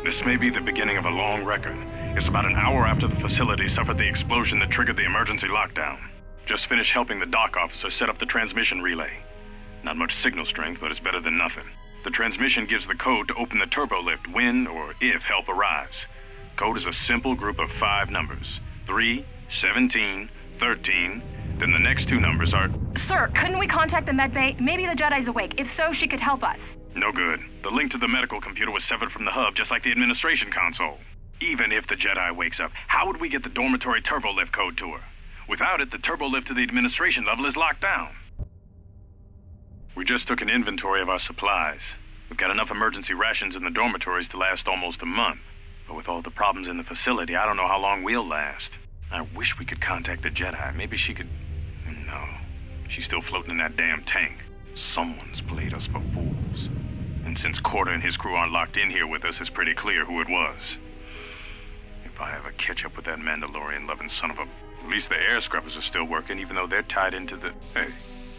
This may be the beginning of a long record. It's about an hour after the facility suffered the explosion that triggered the emergency lockdown. Just finished helping the dock officer set up the transmission relay. Not much signal strength, but it's better than nothing. The transmission gives the code to open the turbo lift when or if help arrives. Code is a simple group of 5 numbers. 3, 17, 13, then the next 2 numbers are... Sir, couldn't we contact the medbay? Maybe the Jedi's awake. If so, she could help us. No good. The link to the medical computer was severed from the hub, just like the administration console. Even if the Jedi wakes up, how would we get the dormitory turbo lift code to her? Without it, the turbo lift to the administration level is locked down. We just took an inventory of our supplies. We've got enough emergency rations in the dormitories to last almost a month. But with all the problems in the facility, I don't know how long we'll last. I wish we could contact the Jedi. Maybe she could... No. She's still floating in that damn tank. Someone's played us for fools. And since Corder and his crew aren't locked in here with us, it's pretty clear who it was. If I ever catch up with that Mandalorian-loving son of a... At least the air scrubbers are still working, even though they're tied into the... Hey,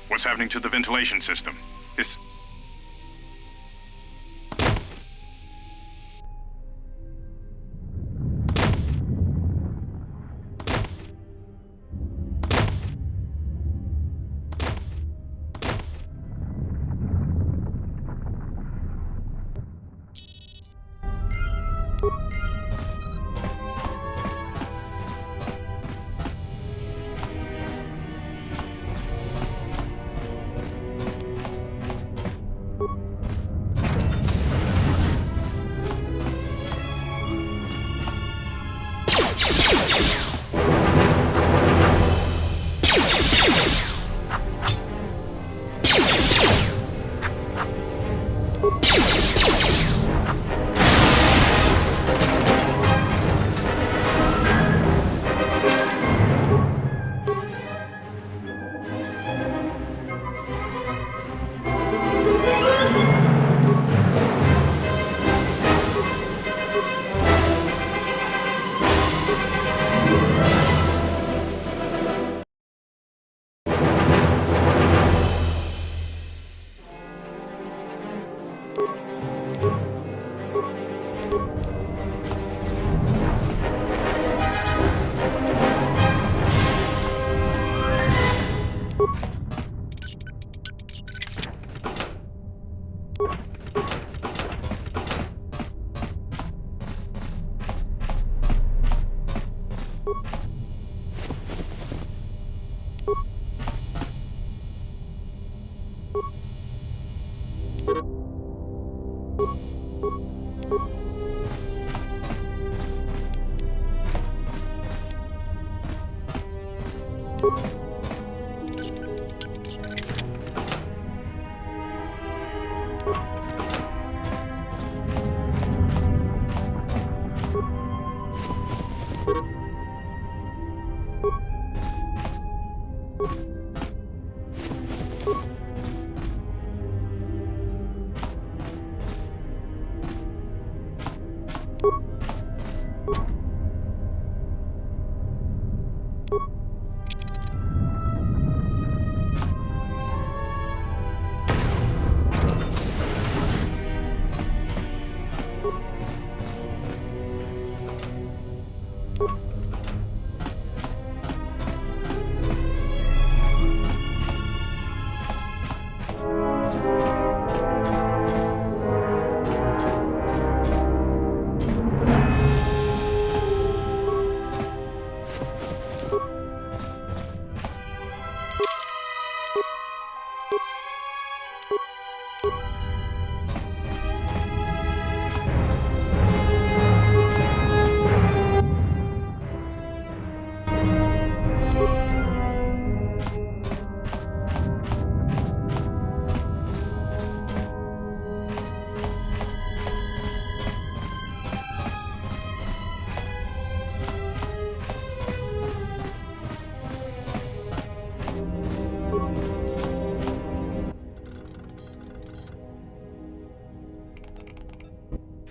what's happening to the ventilation system? It's...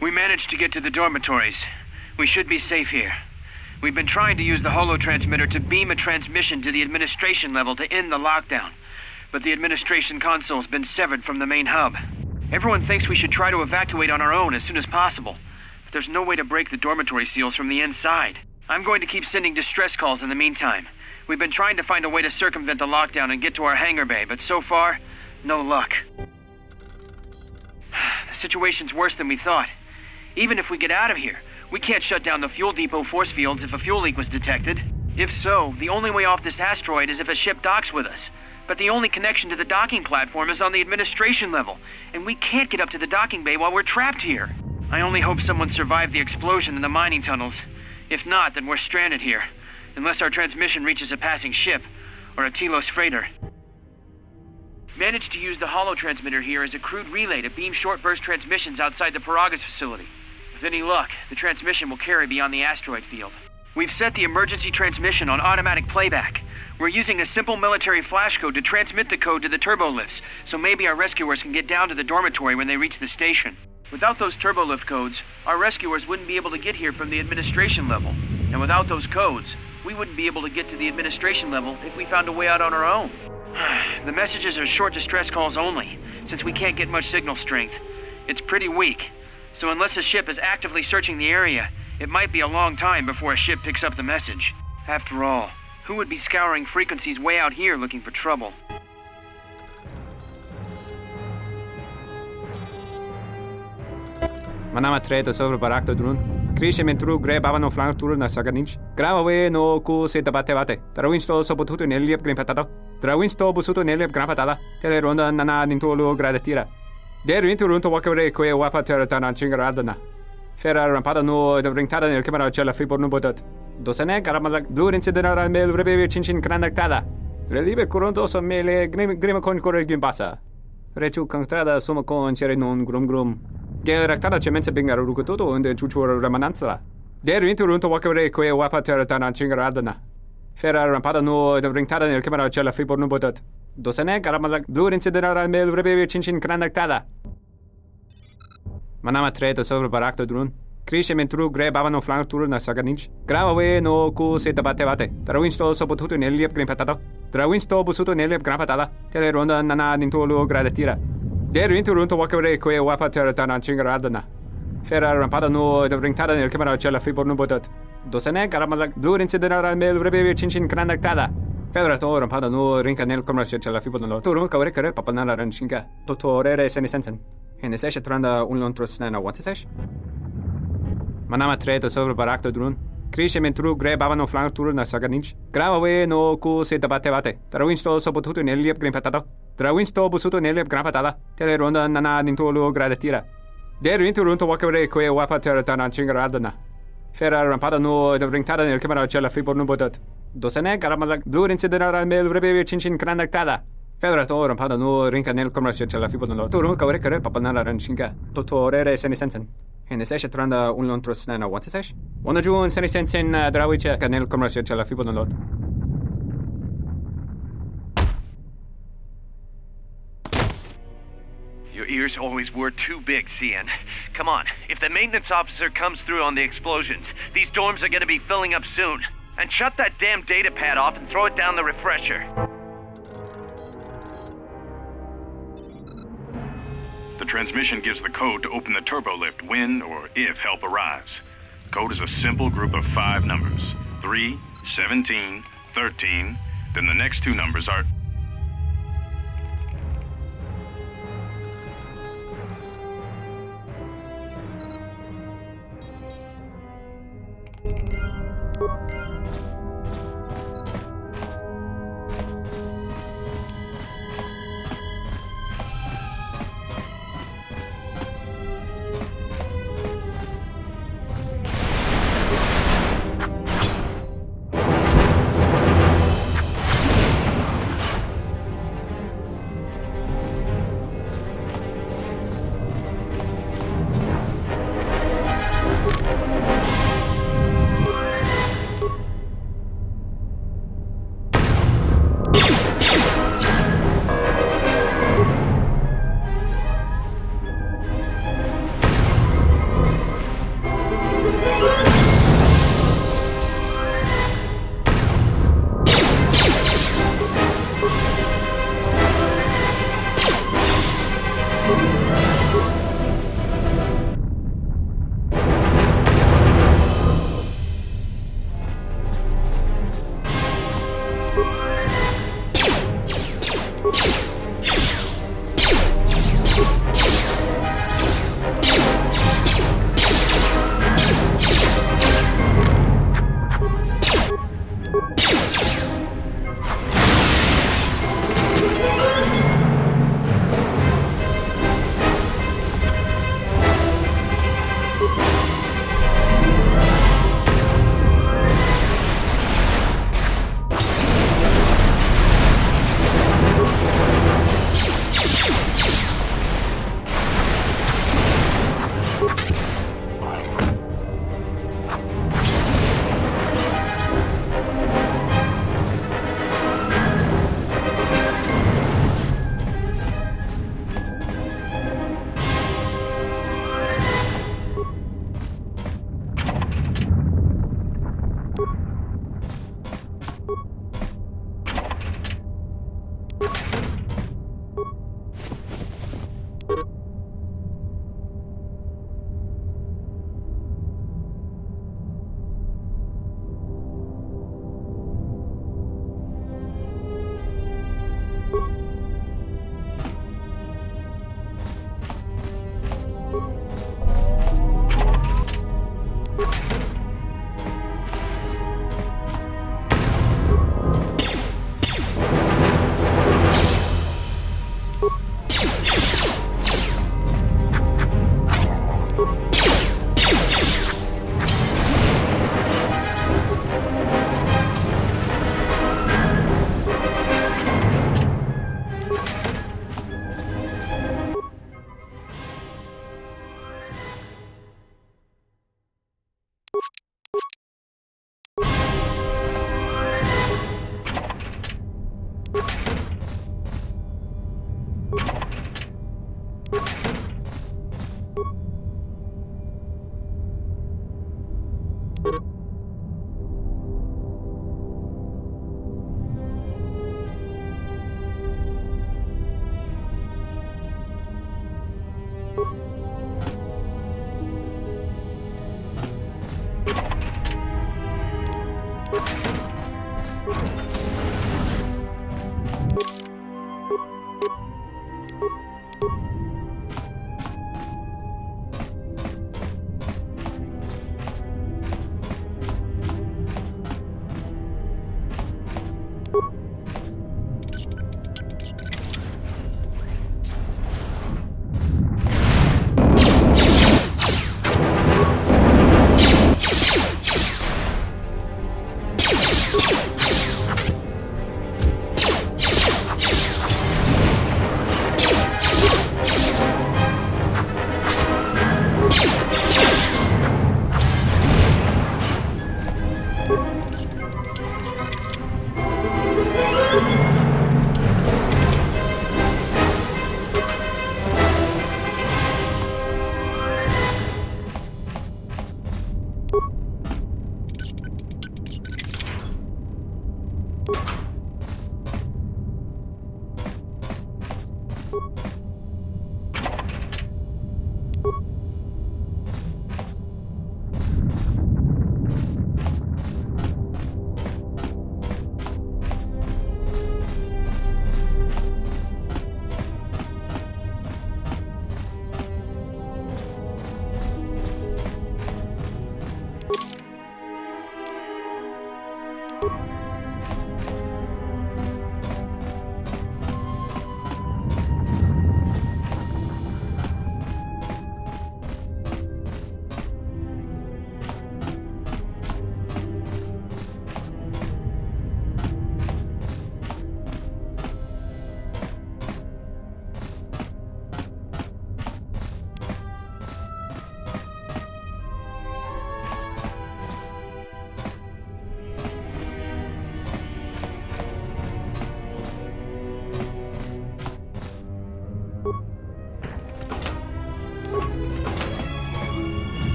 We managed to get to the dormitories. We should be safe here. We've been trying to use the holo-transmitter to beam a transmission to the administration level to end the lockdown, but the administration console's been severed from the main hub. Everyone thinks we should try to evacuate on our own as soon as possible, but there's no way to break the dormitory seals from the inside. I'm going to keep sending distress calls in the meantime. We've been trying to find a way to circumvent the lockdown and get to our hangar bay, but so far, no luck. The situation's worse than we thought. Even if we get out of here, we can't shut down the fuel depot force fields if a fuel leak was detected. If so, the only way off this asteroid is if a ship docks with us. But the only connection to the docking platform is on the administration level, and we can't get up to the docking bay while we're trapped here. I only hope someone survived the explosion in the mining tunnels. If not, then we're stranded here, unless our transmission reaches a passing ship, or a Telos freighter. Managed to use the holo-transmitter here as a crude relay to beam short-burst transmissions outside the Paragas facility. With any luck, the transmission will carry beyond the asteroid field. We've set the emergency transmission on automatic playback. We're using a simple military flash code to transmit the code to the turbolift's, so maybe our rescuers can get down to the dormitory when they reach the station. Without those turbolift codes, our rescuers wouldn't be able to get here from the administration level. And without those codes, we wouldn't be able to get to the administration level if we found a way out on our own. The messages are short distress calls only, since we can't get much signal strength. It's pretty weak, so unless a ship is actively searching the area, it might be a long time before a ship picks up the message. After all, who would be scouring frequencies way out here looking for trouble? Manama tredo sobre barakto drun. Crescimento tru gre bavano flank tour na saganich. Grava no ku se tabate. Trawinsto sopotuto neliep grimpatado. Trawinsto busuto neliep grimpatada. Teleronda nana nintolo gradatira. Der winterunto wakere que wapa terra chingaradana. Ferra rampada no de ringtada nel camera cella fibor no botat. Dosene caramala blue incident mel rebe chinchin cranactada. Relibe coronto so mele grima con corre gimbasa. Rechu cantrada suma con cere non grum. Gel ractada cemenza bingar rukutoto und chuchura ramananza. Der winterunto wakere que wapa terra chingaradana. Ferra rampada no de ringtada nel camera cella fibor no botat. Dosene caramala blue incident mel rebe chinchin cranactada. Manama tredo sobre barakto drun. Crescimento tru gre bavano flank tour na saganich. Grava no ku se tabate. Trawinsto sopotuto neliep grimpatado. Trawinsto busuto neliep grimpatada. Teleronda nana nintolo gradatira. Der winterunto wakere que wapa terra chingaradana. Ferra rampada no de ringtada nel camera cella fibor no botat. Dosene caramala blue incident mel rebe chinchin cranactada. Ferra to rampada no rinca nel camera cella fibor no. Turu kawre kare papanala ranchinga. Totorere senesensen. En de sesje tranda un lontros na what is sesh? Manama tredo sobre barakto drun. Crescimento tru gre bavano flank tour na saganich. Grava no ku se tabate. Trawinsto sopotuto neliep grimpatado. Trawinsto busuto neliep grimpatada. Teleronda nana nintolo gradatira. Der winterunto wakere que wapa terra chingaradana. Ferra rampada no de ringtada nel camera cella fibor no botat. Dosene caramala blue incident mel rebe chinchin cranactada. Ferra to rampada no rinca nel camera cella fibor no. Turu kawre kare papanala ranchinga. Totorere senesensen. En de sesje tranda un lontros na what is sesh? Wana juun senesensen drawiche nel camera cella fibor no. Your ears always were too big, CN. Come on, if the maintenance officer comes through on the explosions, these dorms are gonna be filling up soon. And shut that damn data pad off and throw it down the refresher. The transmission gives the code to open the turbo lift when or if help arrives. Code is a simple group of 5 numbers. 3, 17, 13, then the next 2 numbers are...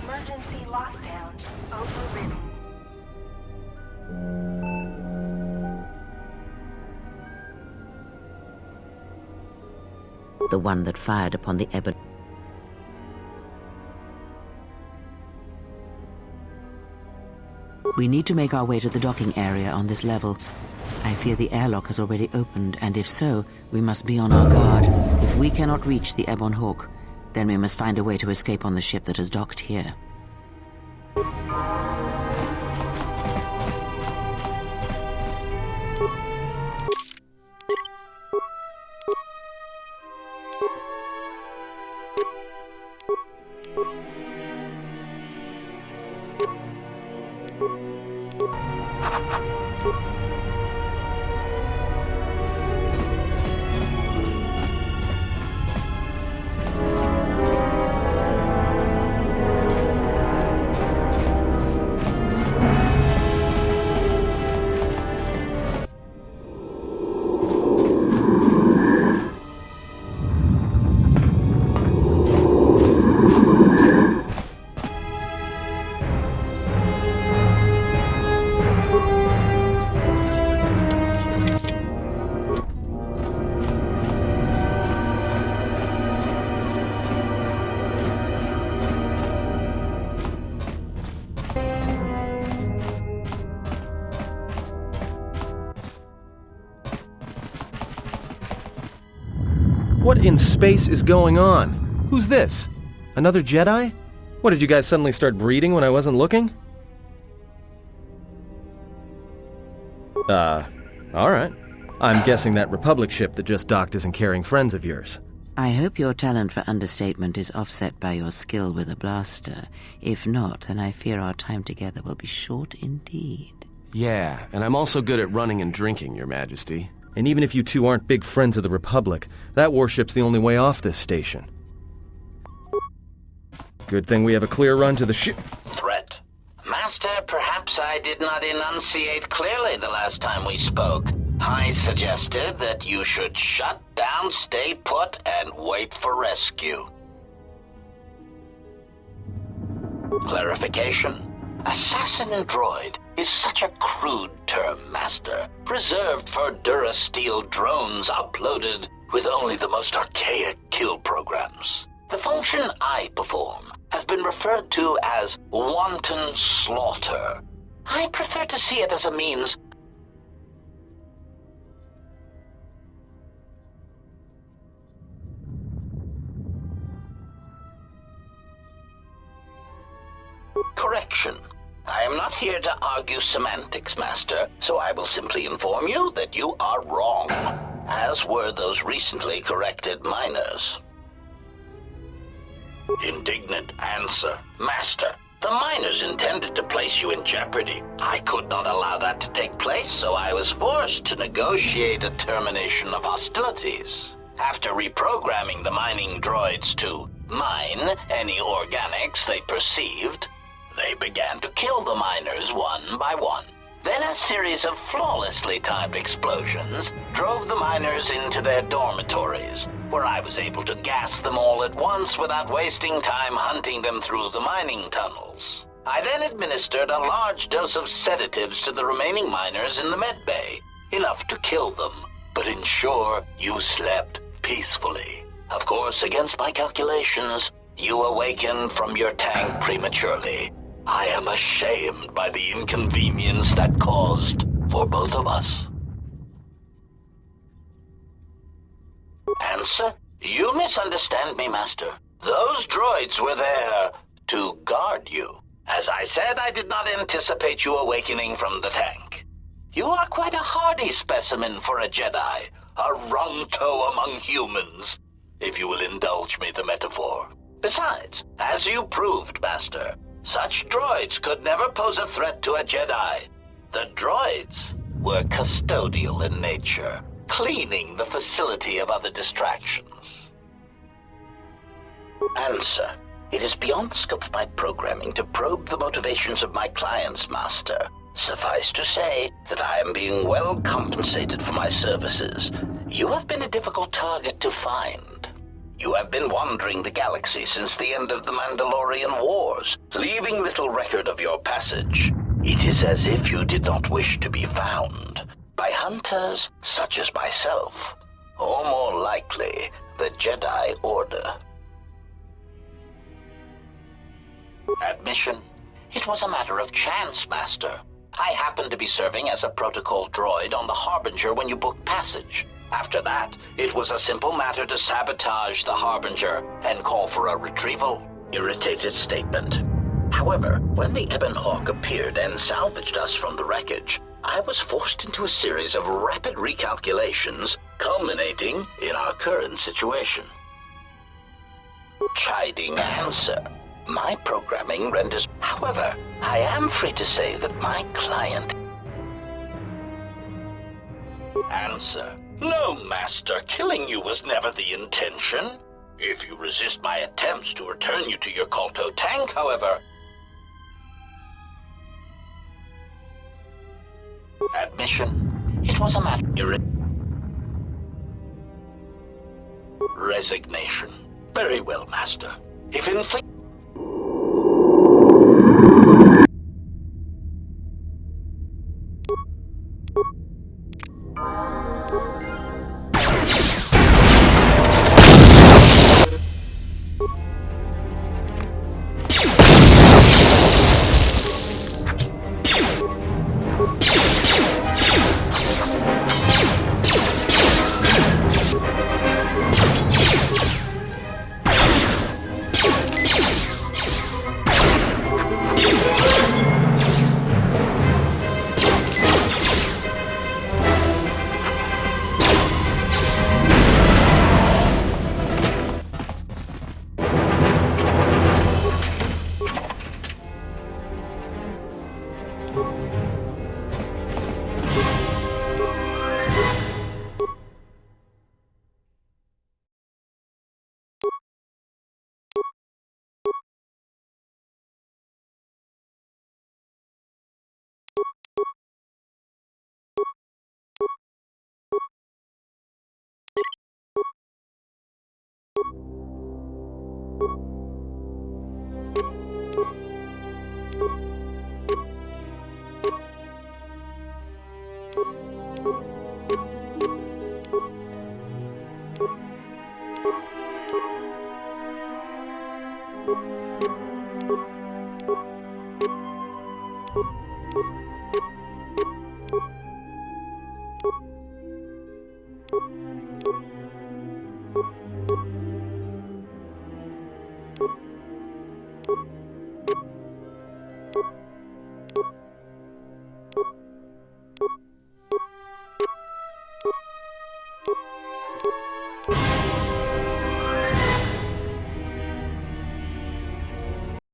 Emergency lockdown overridden. The one that fired upon the ebon. We need to make our way to the docking area on this level. I fear the airlock has already opened, and if so, we must be on our guard. If we cannot reach the Ebon Hawk, then we must find a way to escape on the ship that has docked here. What in space is going on? Who's this? Another Jedi? What, did you guys suddenly start breeding when I wasn't looking? Alright. I'm guessing that Republic ship that just docked isn't carrying friends of yours. I hope your talent for understatement is offset by your skill with a blaster. If not, then I fear our time together will be short indeed. Yeah, and I'm also good at running and drinking, Your Majesty. And even if you two aren't big friends of the Republic, that warship's the only way off this station. Good thing we have a clear run to the ship. Threat. Master, perhaps I did not enunciate clearly the last time we spoke. I suggested that you should shut down, stay put, and wait for rescue. Clarification. Assassin droid is such a crude term, Master, reserved for Durasteel drones uploaded with only the most archaic kill programs. The function I perform has been referred to as wanton slaughter. I prefer to see it as a means correction. I am not here to argue semantics, Master, so I will simply inform you that you are wrong, as were those recently corrected miners. Indignant answer. Master, the miners intended to place you in jeopardy. I could not allow that to take place, so I was forced to negotiate a termination of hostilities. After reprogramming the mining droids to mine any organics they perceived, they began to kill the miners one by one. Then a series of flawlessly timed explosions drove the miners into their dormitories, where I was able to gas them all at once without wasting time hunting them through the mining tunnels. I then administered a large dose of sedatives to the remaining miners in the medbay, enough to kill them, but ensure you slept peacefully. Of course, against my calculations, you awakened from your tank prematurely. I am ashamed by the inconvenience that caused for both of us. Answer? You misunderstand me, Master. Those droids were there to guard you. As I said, I did not anticipate you awakening from the tank. You are quite a hardy specimen for a Jedi, a wrong-toe among humans, if you will indulge me the metaphor. Besides, as you proved, Master, such droids could never pose a threat to a Jedi. The droids were custodial in nature, cleaning the facility of other distractions. Answer. It is beyond the scope of my programming to probe the motivations of my clients, Master. Suffice to say that I am being well compensated for my services. You have been a difficult target to find. You have been wandering the galaxy since the end of the Mandalorian Wars, leaving little record of your passage. It is as if you did not wish to be found by hunters such as myself, or more likely, the Jedi Order. Admission. It was a matter of chance, Master. I happened to be serving as a protocol droid on the Harbinger when you booked passage. After that, it was a simple matter to sabotage the Harbinger and call for a retrieval. Irritated statement. However, when the Ebon Hawk appeared and salvaged us from the wreckage, I was forced into a series of rapid recalculations, culminating in our current situation. Chiding answer. My programming renders... However, I am free to say that my client... Answer. No, Master. Killing you was never the intention. If you resist my attempts to return you to your Kolto tank, however... Admission. It was a matter... Resignation. Very well, Master. If inflict...